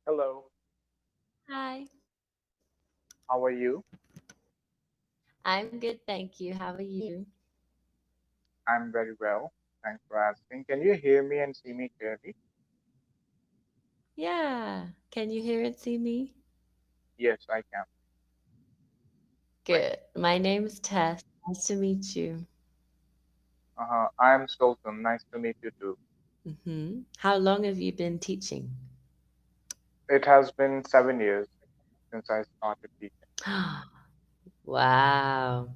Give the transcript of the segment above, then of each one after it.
Hello, Hi, how are you? I'm good, thank you. How are you? I'm very well. Thanks for asking. Can you hear me and see me clearly? Yeah, can you hear and see me? Yes, I can. Great. Good. My name is Tess. Nice to meet you. I'm Sultan. Nice to meet you too. How long have you been teaching? It has been 7 years since I started teaching. Wow.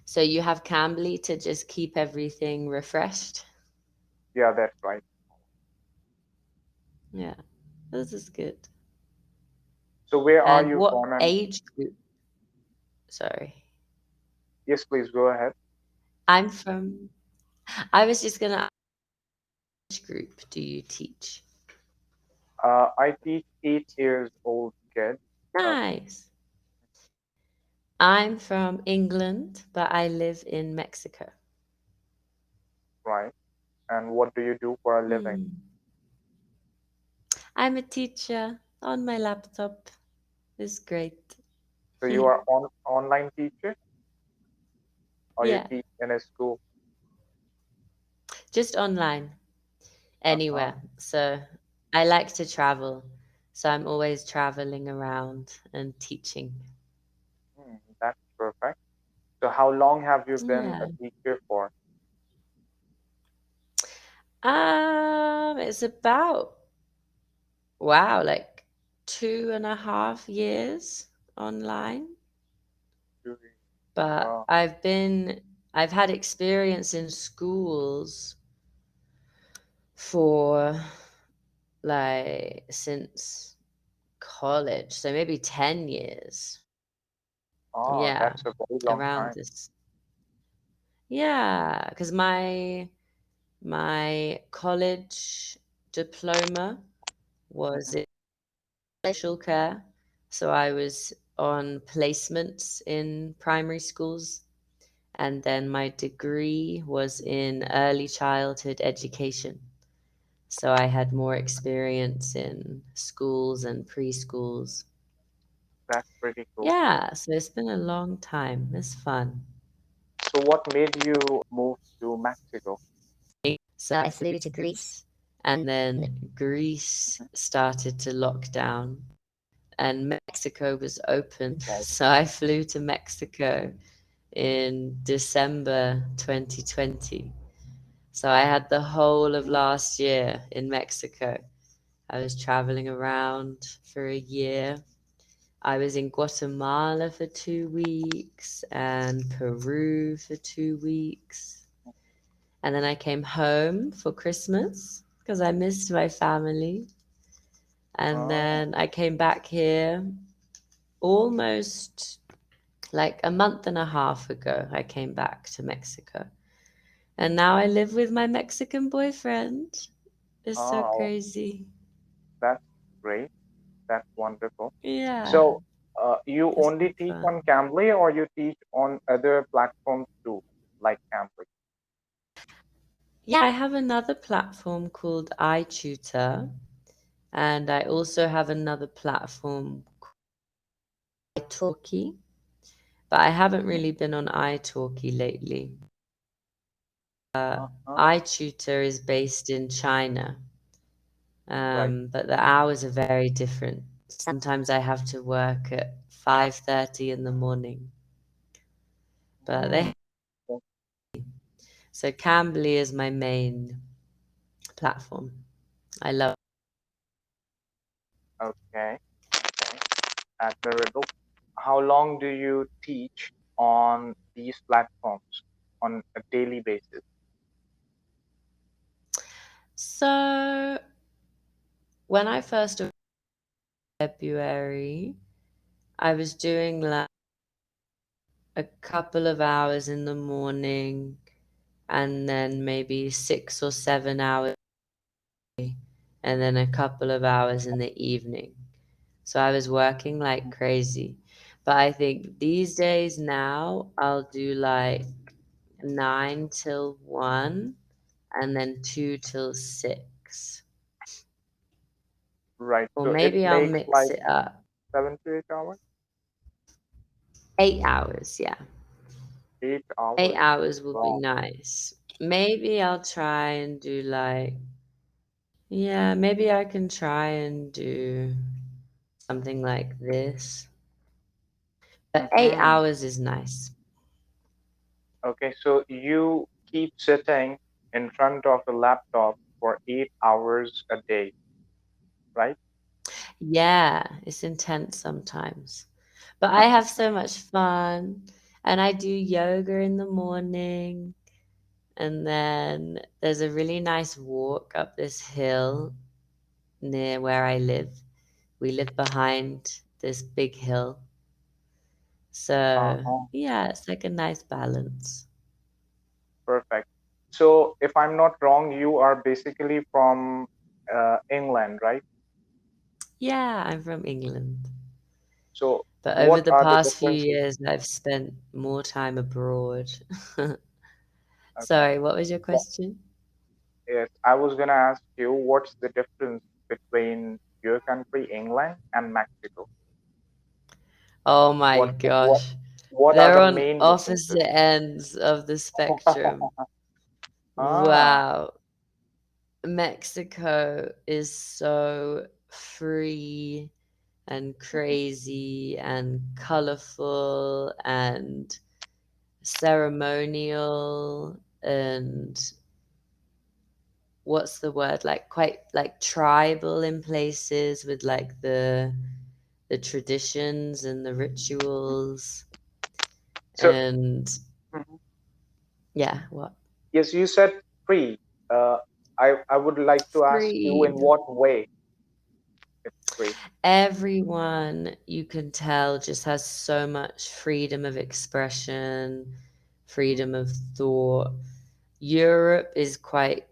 So you have Cambly to just keep everything refreshed? Yeah, that's right. Yeah, this is good. So where are And you what from? And age group? Sorry. yes, please go ahead. I'm from, I was just gonna ask, which group do you teach? I teach 8 years old kids. Uh, Nice. I'm from England, but I live in Mexico. right. And what do you do for a living? Hmm. I'm a teacher on my laptop. It's great. So you are on online teacher or you Yeah, teach in a school? just online, Uh-huh. anywhere. So I like to travel. So I'm always traveling around and teaching. That's perfect. So how long have you been a Yeah. teacher for? It's about, wow, like 2.5 years online. Two- But Uh, I've had experience in schools for like since college, so maybe 10 years. Yeah, that's a very long around time. this. Yeah, because my college diploma was Hmm. in social care, so I was on placements in primary schools, and then my degree was in early childhood education. So I had more experience in schools and preschools. That's pretty cool. Yeah, so it's been a long time. It's fun. So, what made you move to Mexico? So I flew to Greece, and then Greece Mhm. started to lock down, and Mexico was open. Right. So I flew to Mexico in December 2020. So I had the whole of last year in Mexico. I was traveling around for a year. I was in Guatemala for 2 weeks and Peru for 2 weeks. And then I came home for Christmas because I missed my family. And Oh, then I came back here almost like a month and a half ago. I came back to Mexico. And now I live with my Mexican boyfriend. It's so oh, crazy. that's great. That's wonderful. Yeah, So, you it's only teach fun. on Cambly or you teach on other platforms too, like Cambly? Yeah, I have another platform called iTutor, and I also have another platform iTalki, but I haven't Mhm. really been on iTalki lately. Uh-huh. iTutor is based in China, Right. but the hours are very different. Sometimes I have to work at 5:30 in the morning, but Mm. they so Cambly is my main platform. I love. Okay. Okay. Admirable. How long do you teach on these platforms on a daily basis? So when I first arrived in February, I was doing like a couple of hours in the morning and then maybe 6 or 7 hours and then a couple of hours in the evening. So I was working like crazy. But I think these days now I'll do like 9 till 1 and then 2 till 6. Right. Or So it maybe I'll takes mix like it up. 7 to 8 hours. 8 hours, yeah. 8 8 hours. hours will be Wow. nice. Maybe I'll try and do like, yeah, maybe I can try and do something like this. But eight Mm-hmm. hours is nice. Okay. So you keep sitting in front of a laptop for 8 hours a day, right? Yeah, it's intense sometimes. But I have so much fun. And I do yoga in the morning. And then there's a really nice walk up this hill near where I live. We live behind this big hill. So, Uh-huh. yeah, it's like a nice balance. Perfect. So if I'm not wrong, you are basically from England, right? Yeah, I'm from England. So But over what the are the past few differences? years, I've spent more time abroad. Okay. Sorry, what was your Well, question? yes, I was gonna ask you what's the difference between your country, England, and Mexico? Oh my What what gosh. what are They're the on main differences? opposite ends of the spectrum. Ah, Wow. Mexico is so free and mhm. crazy and colorful and ceremonial and what's the word, like quite like tribal in places with like the traditions and the rituals So and mhm. yeah, what? Yes, you said free. Uh, I would like to ask you in Free. what way it's free. Everyone, you can tell, just has so much freedom of expression, freedom of thought. Europe is quite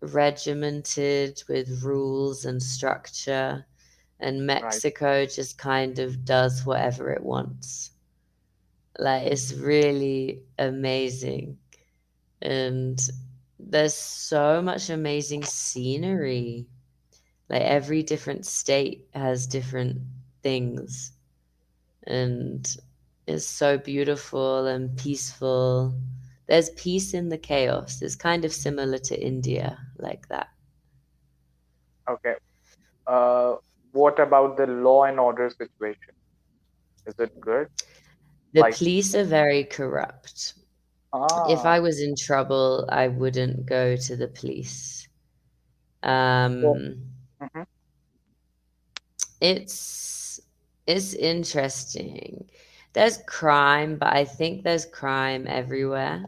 regimented with rules and structure, and Right. Mexico just kind of does whatever it wants. Like, it's really amazing. And there's so much amazing scenery. Like, every different state has different things. And it's so beautiful and peaceful. There's peace in the chaos. It's kind of similar to India, like that. Okay. Uh, what about the law and order situation? Is it good? The Like, police are very corrupt. If ah, I was in trouble, I wouldn't go to the police. so, Um, mhm, it's it's interesting. There's crime, but I think there's crime everywhere.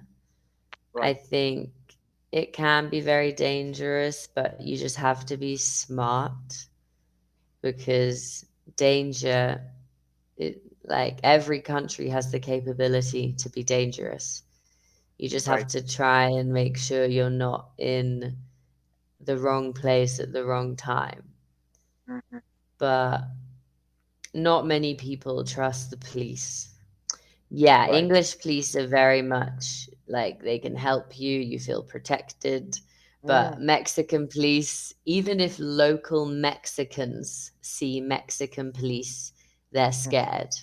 I right, think it can be very dangerous, but you just have to be smart because danger, like every country has the capability to be dangerous. You just right. have to try and make sure you're not in the wrong place at the wrong time. Hmm. But not many people trust the police. Yeah, Right. English police are very much like they can help you, you feel protected. But Mm, Mexican police, even if local Mexicans see Mexican police, they're mhm. scared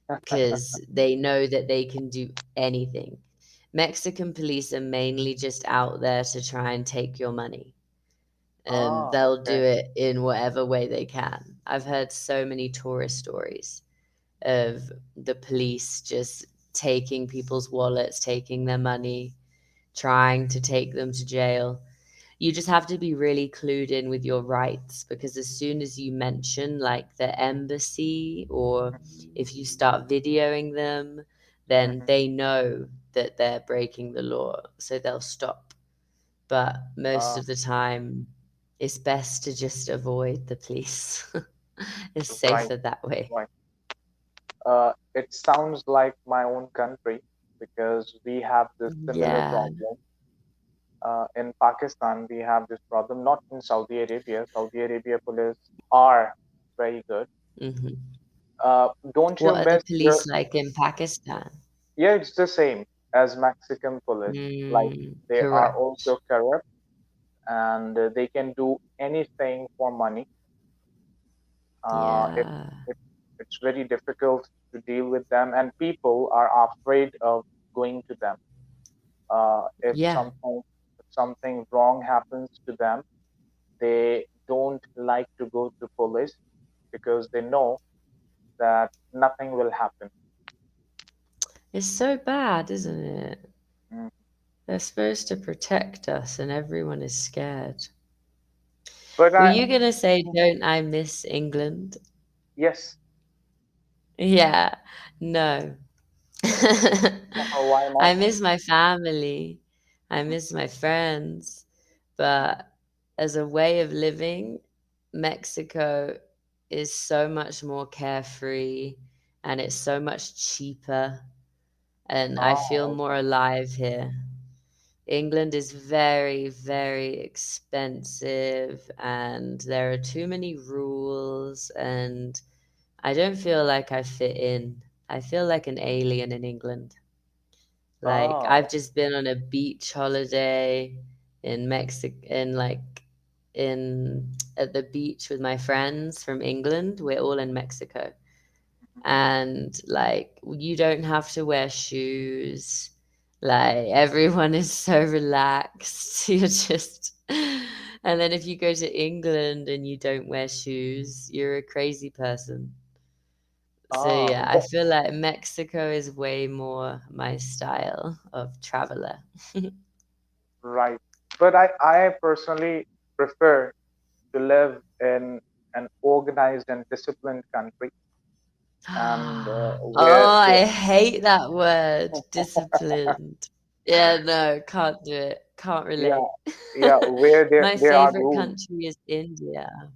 because they know that they can do anything. Mexican police are mainly just out there to try and take your money, and Ah, they'll do okay. it in whatever way they can. I've heard so many tourist stories of the police just taking people's wallets, taking their money, trying to take them to jail. You just have to be really clued in with your rights because as soon as you mention like the embassy or if you start videoing them, then Hmm. they know that they're breaking the law, so they'll stop. But most Ah, of the time, it's best to just avoid the police. It's right, safer that way. right. It sounds like my own country because we have this similar Yeah. problem. In Pakistan, we have this problem, not in Saudi Arabia. Saudi Arabia police are very good. Hmm. Don't you What are the miss your, police like in Pakistan? yeah, it's the same as Mexican police. Like, they are Corrupt. also corrupt and they can do anything for money. It, Yeah. it it's very difficult to deal with them, and people are afraid of going to them. If Yeah. something wrong happens to them, they don't like to go to police because they know that nothing will happen. It's so bad, isn't it? Mm. They're supposed to protect us and everyone is scared. But Were I, you gonna say, don't I miss England? yes, Yeah. No. why not? I miss my family. I Mhm. miss my friends. But as a way of living, Mexico is so much more carefree and it's so much cheaper. And I feel Oh, more alive here. England is very, very expensive, and there are too many rules, and I don't feel like I fit in. I feel like an alien in England. Like oh, I've just been on a beach holiday in Mexico, in like in at the beach with my friends from England. We're all in Mexico, and like you don't have to wear shoes. Like everyone is so relaxed. You're just and then if you go to England and you don't wear shoes, you're a crazy person. So yeah, oh, I feel like Mexico is way more my style of traveler. right. But I personally prefer to live in an organized and disciplined country, and Oh, where I hate that word, disciplined. Yeah, no, can't do it. Can't yeah, relate. yeah, where My there are favorite rules. country is India.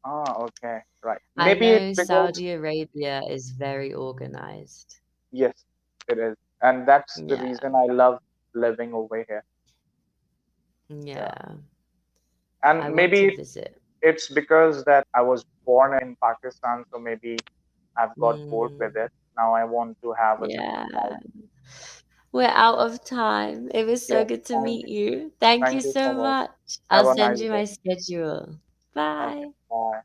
Ah, okay, right. I Maybe it's know because Saudi Arabia is very organized. yes, it is, and that's the Yeah, reason I love living over here. Yeah, yeah. and I want to maybe visit. it's because that I was born in Pakistan, so maybe I've got bored with Mm, it. Now I want to have a yeah. different life. We're out of time. It was so Yes, good to thank, meet you. Thank thank you you so so much. much. I'll Have a send nice you day. my schedule. Okay, Bye. bye.